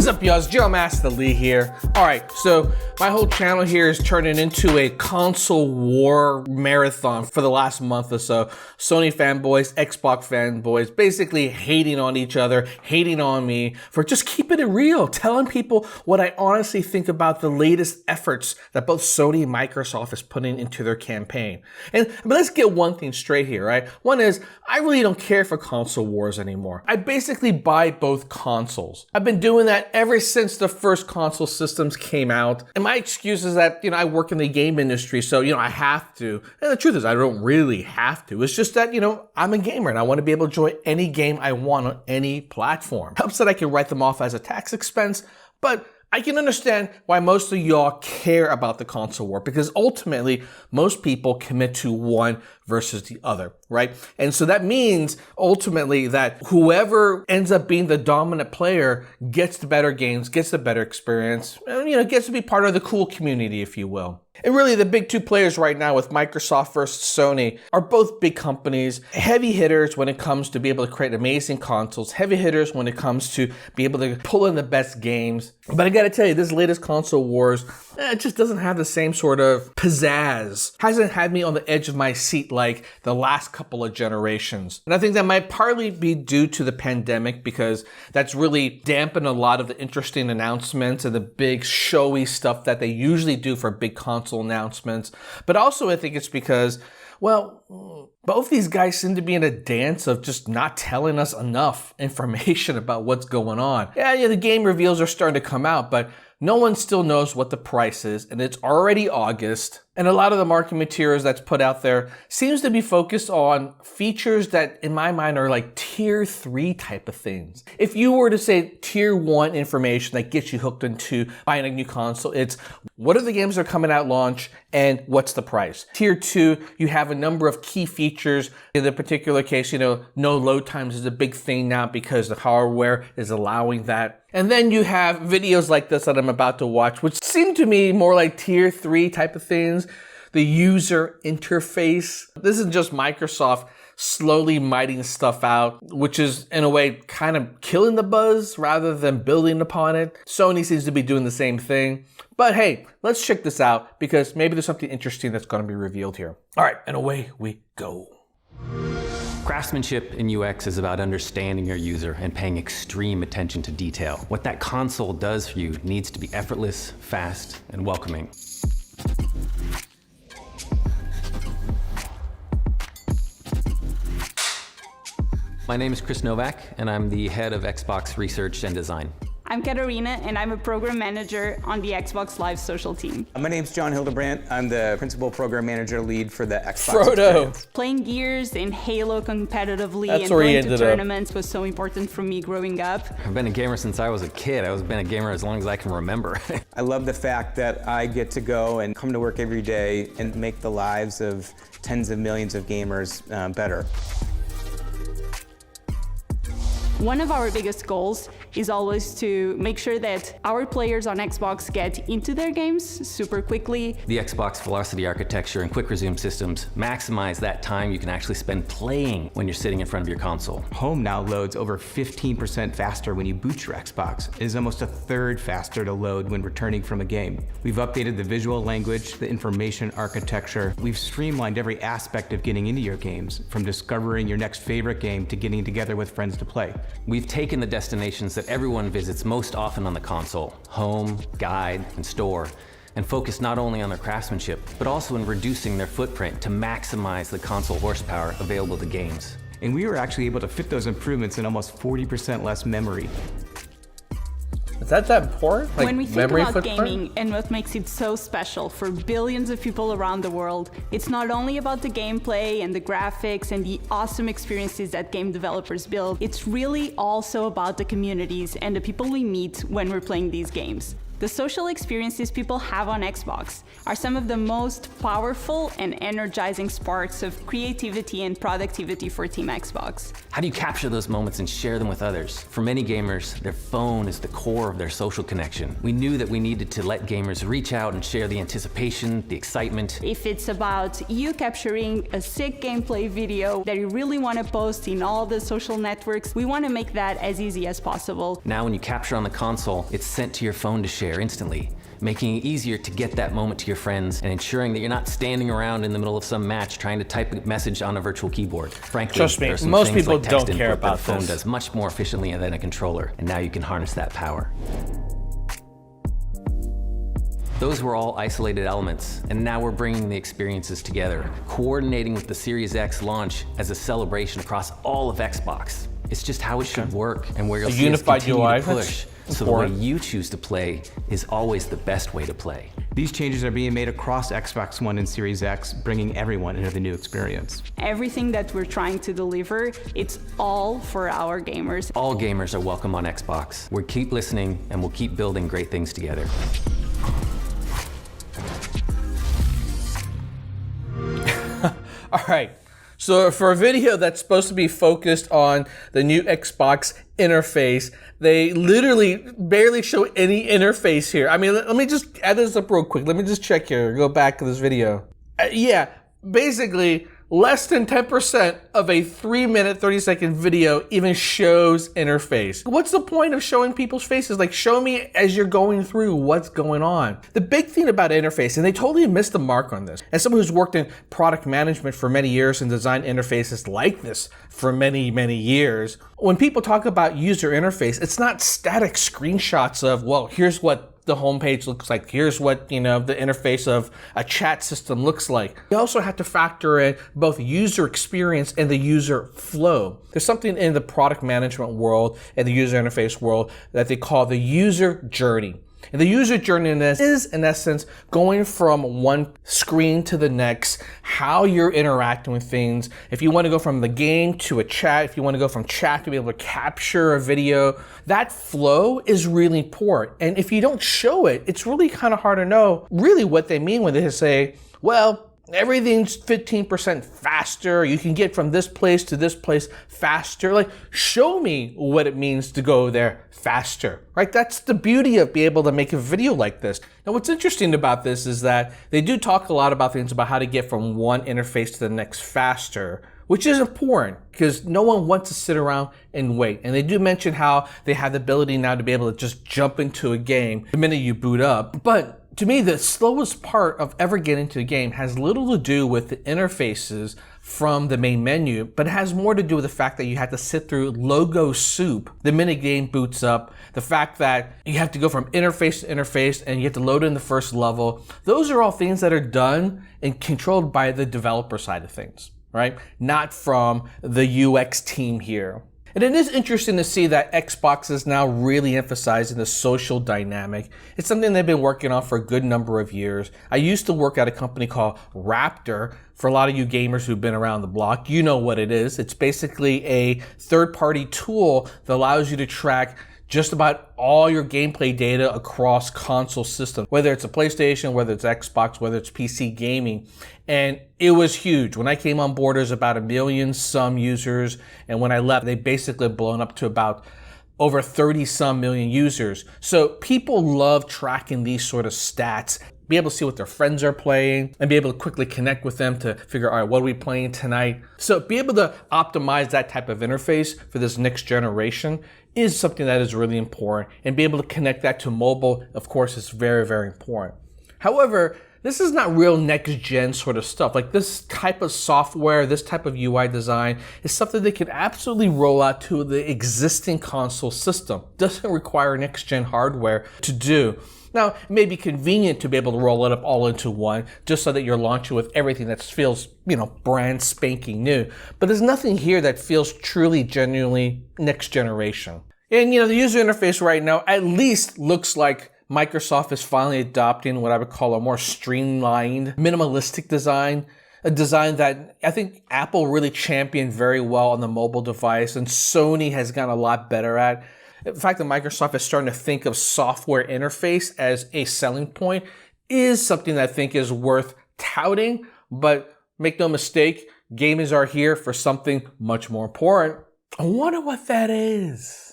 What's up, y'all? It's Joe Master Lee here. Alright, so my whole channel here is turning into a console war marathon for the last month or so. Sony fanboys, Xbox fanboys, basically hating on each other, hating on me for just keeping it real, telling people what I honestly think about the latest efforts that both Sony and Microsoft is putting into their campaign. But let's get one thing straight here, right? One is, I really don't care for console wars anymore. I basically buy both consoles. I've been doing that ever since the first console systems came out. And my excuse is that, I work in the game industry, so, I have to. And the truth is, I don't really have to. It's just that, I'm a gamer and I want to be able to enjoy any game I want on any platform. Helps that I can write them off as a tax expense, but I can understand why most of y'all care about the console war, because ultimately most people commit to one versus the other, right? And so that means ultimately that whoever ends up being the dominant player gets the better games, gets the better experience, and gets to be part of the cool community, if you will. And really the big two players right now with Microsoft versus Sony are both big companies, heavy hitters when it comes to be able to create amazing consoles, heavy hitters when it comes to be able to pull in the best games. But I gotta tell you, this latest console wars, it just doesn't have the same sort of pizzazz. Hasn't had me on the edge of my seat like the last couple of generations. And I think that might partly be due to the pandemic, because that's really dampened a lot of the interesting announcements and the big showy stuff that they usually do for big console announcements. But also I think it's because, well, both these guys seem to be in a dance of just not telling us enough information about what's going on. Yeah, the game reveals are starting to come out, but no one still knows what the price is, and it's already August. And a lot of the marketing materials that's put out there seems to be focused on features that, in my mind, are like tier 3 type of things. If you were to say tier 1 information that gets you hooked into buying a new console, it's what are the games that are coming out launch and what's the price. Tier 2, you have a number of key features. In the particular case, no load times is a big thing now because the hardware is allowing that. And then you have videos like this that I'm about to watch, which seem to me more like tier 3 type of things. The user interface. This is just Microsoft slowly miting stuff out, which is in a way kind of killing the buzz rather than building upon it. Sony seems to be doing the same thing. But hey, let's check this out because maybe there's something interesting that's going to be revealed here. All right, and away we go. Craftsmanship in UX is about understanding your user and paying extreme attention to detail. What that console does for you needs to be effortless, fast, and welcoming. My name is Chris Novak, and I'm the head of Xbox Research and Design. I'm Katarina, and I'm a program manager on the Xbox Live social team. My name's John Hildebrandt. I'm the principal program manager lead for the Xbox Frodo. Experience. Playing Gears and Halo competitively That's and where he going to ended up. tournaments was so important for me growing up. I've been a gamer since I was a kid. I've been a gamer as long as I can remember. I love the fact that I get to go and come to work every day and make the lives of tens of millions of gamers better. One of our biggest goals is always to make sure that our players on Xbox get into their games super quickly. The Xbox Velocity architecture and quick resume systems maximize that time you can actually spend playing when you're sitting in front of your console. Home now loads over 15% faster when you boot your Xbox. It is almost a third faster to load when returning from a game. We've updated the visual language, the information architecture. We've streamlined every aspect of getting into your games, from discovering your next favorite game to getting together with friends to play. We've taken the destinations that everyone visits most often on the console, home, guide, and store, and focused not only on their craftsmanship, but also in reducing their footprint to maximize the console horsepower available to games. And we were actually able to fit those improvements in almost 40% less memory. Is that important? Like when we think memory about footprint? gaming and what makes it so special for billions of people around the world, it's not only about the gameplay and the graphics and the awesome experiences that game developers build, it's really also about the communities and the people we meet when we're playing these games. The social experiences people have on Xbox are some of the most powerful and energizing sparks of creativity and productivity for Team Xbox. How do you capture those moments and share them with others? For many gamers, their phone is the core of their social connection. We knew that we needed to let gamers reach out and share the anticipation, the excitement. If it's about you capturing a sick gameplay video that you really want to post in all the social networks, we want to make that as easy as possible. Now when you capture on the console, it's sent to your phone to share instantly, making it easier to get that moment to your friends and ensuring that you're not standing around in the middle of some match trying to type a message on a virtual keyboard. Frankly, Trust me, there are some most things people like text don't care input that about a phone this. does much more efficiently than a controller, and now you can harness that power. Those were all isolated elements, and now we're bringing the experiences together, coordinating with the Series X launch as a celebration across all of Xbox. It's just how it should work, and where you'll see us unified continue UI, to push. that's So the way important. you choose to play is always the best way to play. These changes are being made across Xbox One and Series X, bringing everyone into the new experience. Everything that we're trying to deliver, it's all for our gamers. All gamers are welcome on Xbox. We'll keep listening, and we'll keep building great things together. All right. So for a video that's supposed to be focused on the new Xbox interface, they literally barely show any interface here. I mean, let me just add this up real quick. Let me just check here. Go back to this video. Yeah, basically less than 10% of a 3-minute, 30-second video even shows interface. What's the point of showing people's faces? Like, show me as you're going through what's going on. The big thing about interface, and they totally missed the mark on this, as someone who's worked in product management for many years and designed interfaces like this for many, many years, when people talk about user interface, it's not static screenshots of, well, here's what the homepage looks like. Here's what, the interface of a chat system looks like. You also have to factor in both user experience and the user flow. There's something in the product management world and the user interface world that they call the user journey. And the user journey in this is, in essence, going from one screen to the next, how you're interacting with things. If you want to go from the game to a chat, if you want to go from chat to be able to capture a video, that flow is really important. And if you don't show it, it's really kind of hard to know really what they mean when they say, well, everything's 15% faster. You can get from this place to this place faster. Like, show me what it means to go there faster, right? That's the beauty of being able to make a video like this. Now, what's interesting about this is that they do talk a lot about things about how to get from one interface to the next faster, which is important because no one wants to sit around and wait. And they do mention how they have the ability now to be able to just jump into a game the minute you boot up. But to me, the slowest part of ever getting to the game has little to do with the interfaces from the main menu, but it has more to do with the fact that you have to sit through logo soup the minute game boots up, the fact that you have to go from interface to interface and you have to load in the first level. Those are all things that are done and controlled by the developer side of things, right? Not from the UX team here. And it is interesting to see that Xbox is now really emphasizing the social dynamic. It's something they've been working on for a good number of years. I used to work at a company called Raptor. For a lot of you gamers who've been around the block, you know what it is. It's basically a third-party tool that allows you to track just about all your gameplay data across console systems, whether it's a PlayStation, whether it's Xbox, whether it's PC gaming. And it was huge. When I came on board, there's about 1 million some users. And when I left, they basically blown up to about over 30 some million users. So people love tracking these sort of stats, be able to see what their friends are playing and be able to quickly connect with them to figure, all right, what are we playing tonight? So be able to optimize that type of interface for this next generation is something that is really important, and be able to connect that to mobile, of course, is very, very important. However, this is not real next-gen sort of stuff. Like, this type of software, this type of UI design is something they can absolutely roll out to the existing console system. Doesn't require next-gen hardware to do. Now, it may be convenient to be able to roll it up all into one, just so that you're launching with everything that feels, brand spanking new. But there's nothing here that feels truly, genuinely next generation. And, the user interface right now at least looks like Microsoft is finally adopting what I would call a more streamlined, minimalistic design. A design that I think Apple really championed very well on the mobile device, and Sony has gotten a lot better at. The fact that Microsoft is starting to think of software interface as a selling point is something that I think is worth touting, but make no mistake, gamers are here for something much more important. I wonder what that is.